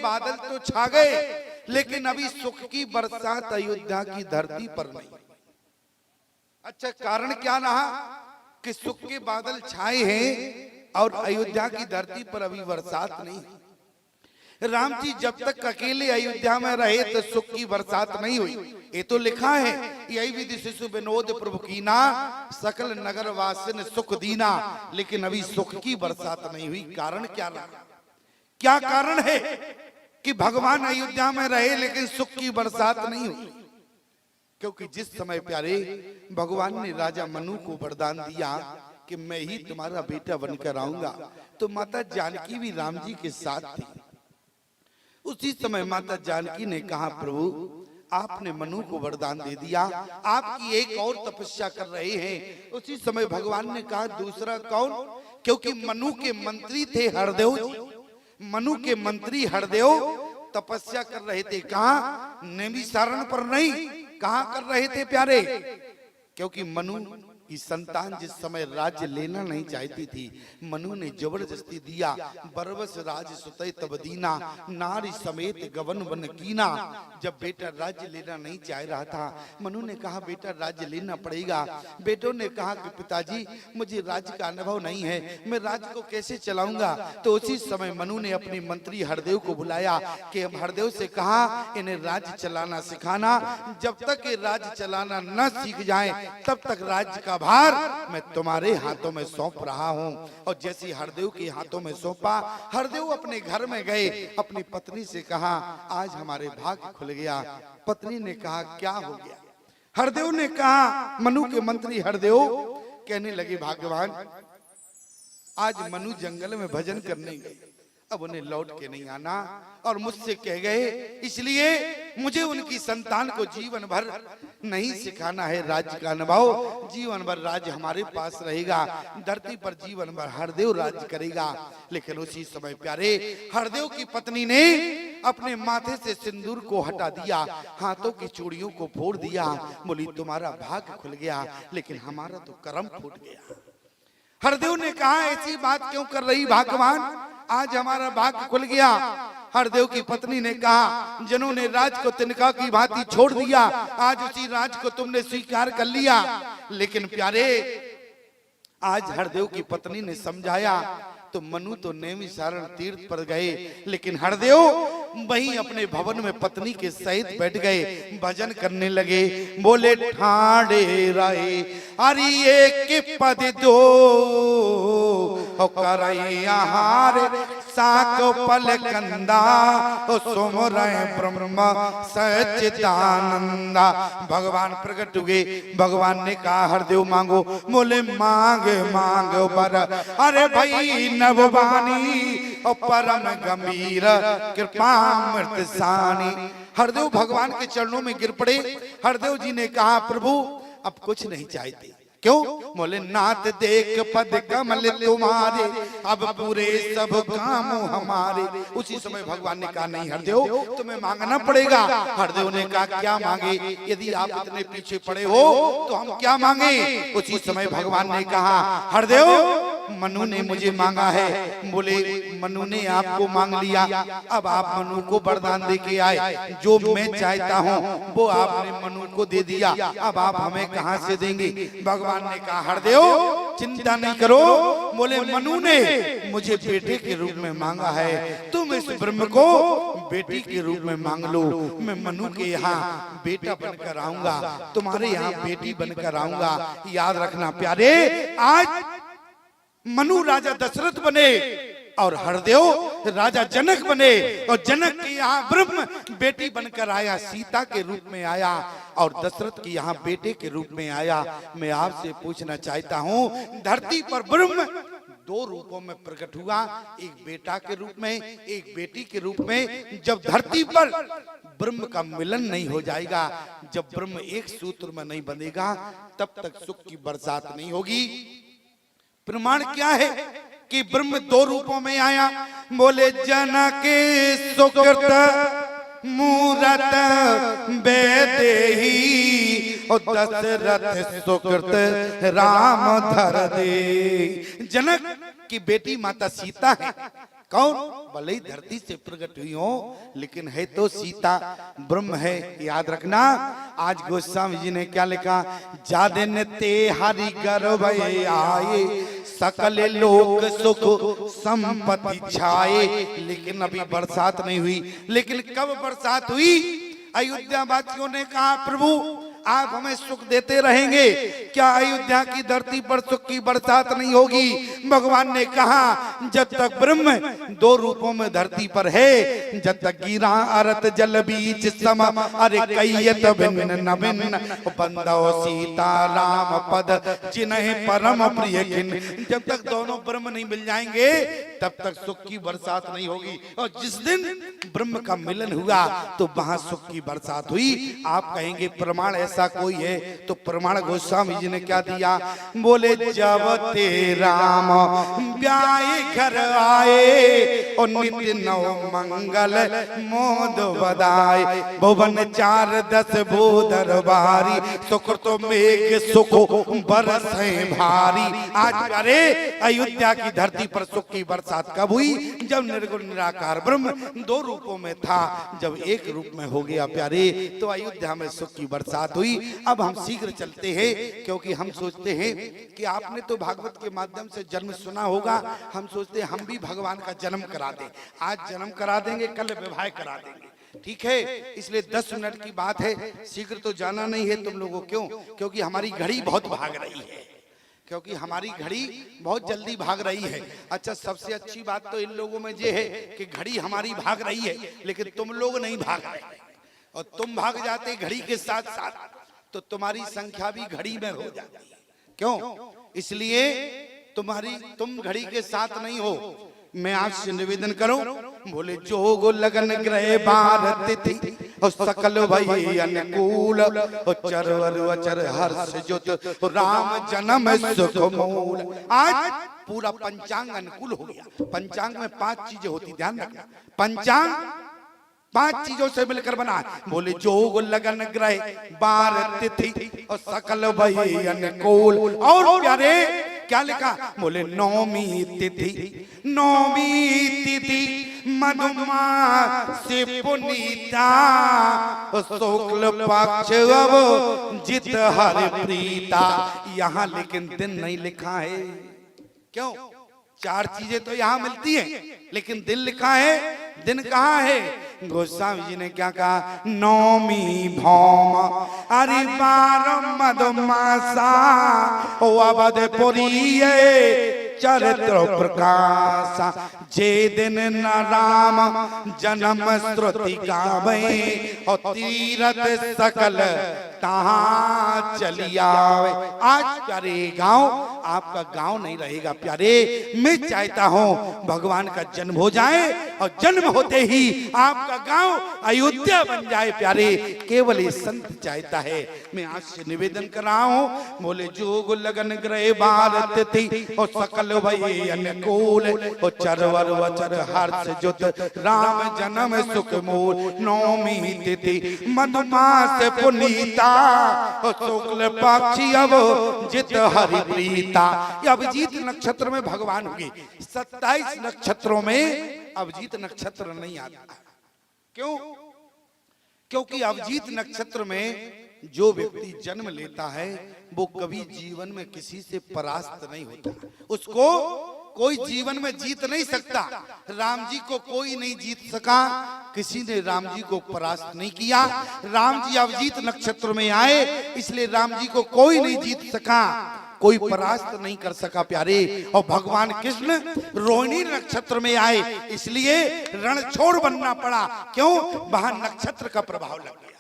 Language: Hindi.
बादल तो छा गए, लेकिन अभी सुख की बरसात अयोध्या की धरती पर नहीं। अच्छा, कारण क्या रहा कि सुख के बादल छाए हैं और अयोध्या की धरती पर अभी बरसात नहीं। राम जी जब तक अकेले अयोध्या में रहे तो सुख की बरसात नहीं हुई। ये तो लिखा है, यही विधि शिशु विनोद प्रभु कीना, सकल नगर वासिन सुख दीना, लेकिन अभी सुख की बरसात नहीं हुई। कारण क्या रहा? क्या कारण है कि भगवान अयोध्या में रहे लेकिन सुख की बरसात नहीं हुई? क्योंकि जिस समय प्यारे भगवान ने राजा मनु को वरदान दिया कि मैं ही तुम्हारा बेटा बनकर आऊंगा, तो माता जानकी भी राम जी के साथ थी। उसी समय माता जानकी ने कहा, प्रभु आपने मनु को वरदान दे दिया, आपकी एक और तपस्या कर रहे हैं। उसी समय भगवान ने कहा, दूसरा कौन? क्योंकि मनु के मंत्री थे हरदेव जी। मनु के मंत्री हरदेव तपस्या कर रहे थे। कहा? नैमिषारण्य पर नहीं, कहां कर रहे थे प्यारे? क्योंकि मनु की संतान जिस समय राज्य लेना नहीं चाहती थी, मनु ने जबरदस्ती दिया। बरबस राज सुतै तब दीना, नारी समेत गवन वन कीना। जब बेटा राज्य लेना नहीं चाह रहा था, मनु ने कहा बेटा राज्य लेना पड़ेगा। बेटों ने कहा कि पिताजी मुझे राज्य का अनुभव नहीं है, मैं राज्य को कैसे चलाऊंगा? तो उसी समय मनु ने अपने मंत्री हरदेव को बुलाया कि हम हरदेव से कहा इन्हें राज्य चलाना सिखाना, जब तक ये राज्य चलाना न सीख जाए तब तक राज्य का भार मैं तुम्हारे हाथों में सौंप रहा हूं। और जैसे हरदेव के हाथों में सौंपा, हरदेव अपने घर में गए, अपनी पत्नी से कहा आज हमारे भाग्य खुल गया। पत्नी ने कहा क्या हो गया? हरदेव ने कहा, मनु के मंत्री हरदेव कहने लगे भगवान आज मनु जंगल में भजन करने गए, अब उन्हें लौट के नहीं आना और मुझसे कह गए, इसलिए मुझे उनकी संतान को जीवन भर नहीं सिखाना है राज्य का अनुभव। जीवन भर राज्य हमारे पास रहेगा, धरती पर जीवन भर हरदेव राज्य करेगा। लेकिन उसी समय प्यारे हरदेव की पत्नी ने अपने माथे से सिंदूर को हटा दिया, हाथों की चूड़ियों को फोड़ दिया। बोली तुम्हारा भाग्य खुल गया, लेकिन हमारा तो कर्म फूट गया। हरदेव ने कहा ऐसी बात क्यों कर रही भगवान, आज हमारा भाग्य खुल गया। हरदेव की पत्नी ने कहा जिन्होंने राज को तिनका की भांति छोड़ दिया, आज उसी राज को तुमने स्वीकार कर लिया। लेकिन प्यारे आज हरदेव की पत्नी ने समझाया तो मनु तो नैमिषारण्य तीर्थ पर गए, लेकिन हरदेव वहीं अपने भवन में पत्नी के सहित बैठ गए, भजन करने लगे। बोले ठाड़े रहे अरे एक पद दो हार साक पल कंदा सुमर ब्रह्म सच्चिदानंदा। भगवान प्रकट हुए, भगवान ने कहा हरदेव मांगो। बोले मांग मांग बर, अरे भाई नववानी और परम गंभीर कृपामृत सानी। हरदेव भगवान के चरणों में गिर पड़े। हरदेव जी ने कहा प्रभु अब कुछ नहीं चाहते। क्यों? बोले नाथ देख पद कमल तुम्हारे, अब पूरे सब काम हमारे। उसी समय भगवान ने कहा नहीं हरदेव तुम्हें मांगना पड़ेगा। हरदेव ने कहा क्या मांगे? यदि आप इतने पीछे पड़े हो तो हम क्या मांगे? उसी समय भगवान ने कहा हरदेव मनु ने मुझे मांगा है। बोले मनु ने आपको मांग लिया, अब आप मनु को वरदान दे के आए, जो मैं चाहता हूँ वो आपने मनु को दे दिया, अब आप हमें कहाँ से देंगे? भगवान ने कहा हरदेव चिंता नहीं करो। बोले मनु ने मुझे बेटे के रूप में मांगा है, तुम इस ब्रह्म को बेटी के रूप में मांग लो। मैं मनु के यहाँ बेटा बनकर आऊंगा, तुम्हारे यहाँ बेटी बनकर आऊंगा। याद रखना प्यारे आज मनु राजा दशरथ बने और हरदेव राजा जनक बने, और जनक के यहाँ ब्रह्म बेटी बनकर आया, सीता के रूप में आया, और दशरथ के यहाँ बेटे के रूप में आया। मैं आपसे पूछना चाहता हूँ धरती पर ब्रह्म दो रूपों में प्रकट हुआ, एक बेटा के रूप में, एक बेटी के रूप में। जब धरती पर ब्रह्म का मिलन नहीं हो जाएगा, जब ब्रह्म एक सूत्र में नहीं बनेगा, तब तक सुख की बरसात नहीं होगी। प्रमाण क्या है कि ब्रह्म दो रूपों में आया? बोले जनक सुकृत मूरत बेदेही और दशरथ सुकृत राम धर दे। जनक की बेटी माता सीता है। कौन? भले ही धरती से प्रकट हुई हो, लेकिन है तो सीता ब्रह्म है, याद रखना। आज गोस्वामी जी ने क्या लिखा? जादेन ते हरि गर्भ आए, सकल लोक सुख संपत्ति छाए। लेकिन अभी बरसात नहीं हुई। लेकिन कब बरसात हुई? अयोध्या वासियों ने कहा प्रभु आप हमें सुख देते रहेंगे, क्या अयोध्या की धरती पर सुख की बरसात नहीं होगी? भगवान ने कहा जब तक ब्रह्म दो रूपों में धरती पर है, जब तक गिरा अरत जल बीच सम, अरे कैयत भिन्न नभिन्न बंदो सीता राम पद जिन्हें परम प्रिय किन। जब तक दोनों ब्रह्म नहीं मिल जाएंगे तब तक सुख की बरसात नहीं होगी। और जिस दिन ब्रह्म का मिलन हुआ तो वहां सुख की बरसात हुई। आप कहेंगे प्रमाण ऐसा कोई है? तो प्रमाण गोस्वामी जी ने क्या दिया? बोले जब ते राम ब्याए घर आए, और नित्य नव मंगल मोद बदाए, भुवन 4-10 भूधर बारी, सुख तो मेघ सुख बरसे भारी। आज अरे अयोध्या की धरती पर सुख की बरसात कब हुई? जब निर्गुण निराकार ब्रह्म दो रूपों में था, जब एक रूप में हो गया प्यारे, तो अयोध्या में सुख की बरसात हुई। अब हम शीघ्र चलते हैं, क्योंकि हम सोचते हैं कि आपने तो भागवत के माध्यम से जन्म सुना होगा, हम सोचते हैं हम भी भगवान का जन्म करा दें। आज जन्म करा देंगे, कल विवाह करा देंगे, ठीक है? इसलिए 10 मिनट की बात है, शीघ्र तो जाना नहीं है तुम लोगों। क्यों? क्योंकि हमारी घड़ी बहुत भाग रही है, क्योंकि हमारी घड़ी बहुत जल्दी भाग रही है। अच्छा, सबसे अच्छी बात तो इन लोगों में ये है कि घड़ी हमारी भाग रही है, लेकिन तुम लोग नहीं भाग रहे। और तुम भाग जाते घड़ी के साथ साथ तो तुम्हारी संख्या भी घड़ी में हो जाती है। क्यों? इसलिए तुम घड़ी के साथ नहीं हो। मैं आपसे निवेदन करूं, बोले जोग लगन ग्रह भारत तिथि और सकल भई अनुकूल, और चरवर वचर हर्ष जुत राम जन्म सुख मूल। आज पूरा पंचांग अनुकूल हो गया। पंचांग में 5 चीजें होती, ध्यान रखना। पंचांग 5 चीजों से मिलकर बना है। बोले जोग लगन ग्रह बार तिथि और सकल भई अनुकूल। और प्यारे क्या लिखा? बोले नौमी तिथि, नौमी तिथि मधुमासी पुनीता, शुक्ल पक्ष अब जित हरि प्रीता। यहाँ लेकिन दिन नहीं लिखा है। क्यों? 4 चीजें तो यहाँ मिलती हैं, लेकिन दिन लिखा है। दिन कहाँ है? गोस्वामी जी ने क्या कहा? नौमी भौम अरे 12 मधुमासा, ओ अवधपुरी चरित्र प्रकाशा, जे दिन न राम जन्म श्रुति गावे, और तीरथ सकल तहाँ चली आवे। आज प्यारे गांव आपका गांव नहीं रहेगा प्यारे। मैं चाहता हूं भगवान का जन्म हो जाए, और जन्म होते ही आपका गांव अयोध्या बन जाए प्यारे। केवल ये संत चाहता है। मैं आज से निवेदन कर रहा हूं, बोले जोग लगन ग्रह भारत थी, और सकल भई अनुकूल, और चरवर वचर हर्ष जुत राम जन्म सुख मूल। नौमी तिथि मधुमास पुनीता, और शुक्ल पक्षी अब जित हरि प्रीता। अभिजीत नक्षत्र में भगवान होंगे। 27 नक्षत्रों में अभिजीत नक्षत्र नहीं आता। क्यों? क्योंकि अभिजीत नक्षत्र में जो व्यक्ति जन्म लेता है वो कभी जीवन में किसी से परास्त नहीं होता। उसको कोई जीवन में जीत नहीं सकता। राम जी को कोई नहीं जीत सका, किसी ने राम जी को परास्त नहीं किया। राम जी अभिजीत नक्षत्र में आए, इसलिए राम जी को कोई नहीं जीत सका, कोई परास्त नहीं कर सका प्यारे। और भगवान कृष्ण रोहिणी नक्षत्र में आए, इसलिए रणछोड़ बनना पड़ा। क्यों? वहां नक्षत्र का प्रभाव लग गया।